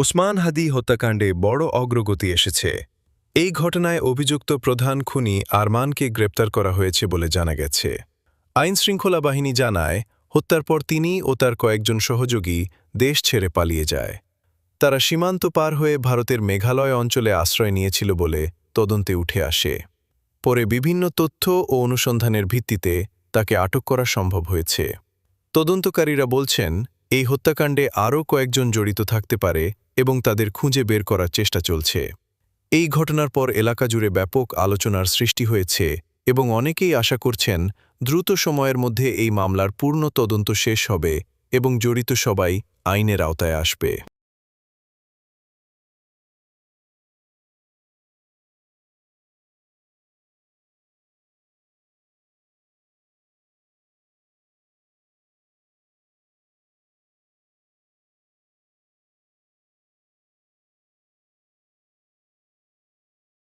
ওসমান হাদি হত্যাকাণ্ডে বড় অগ্রগতি এসেছে। এই ঘটনায় অভিযুক্ত প্রধান খুনি আরমানকে গ্রেপ্তার করা হয়েছে বলে জানা গেছে। আইনশৃঙ্খলা বাহিনী জানায়, হত্যার পর তিনি ও তার কয়েকজন সহযোগী দেশ ছেড়ে পালিয়ে যায়। তারা সীমান্ত পার হয়ে ভারতের মেঘালয় অঞ্চলে আশ্রয় নিয়েছিল বলে তদন্তে উঠে আসে। পরে বিভিন্ন তথ্য ও অনুসন্ধানের ভিত্তিতে তাকে আটক করা সম্ভব হয়েছে। তদন্তকারীরা বলছেন, এই হত্যাকাণ্ডে আরও কয়েকজন জড়িত থাকতে পারে এবং তাদের খুঁজে বের করার চেষ্টা চলছে। এই ঘটনার পর এলাকা জুড়ে ব্যাপক আলোচনার সৃষ্টি হয়েছে এবং অনেকেই আশা করছেন দ্রুত সময়ের মধ্যে এই মামলার পূর্ণ তদন্ত শেষ হবে এবং জড়িত সবাই আইনের আওতায় আসবে।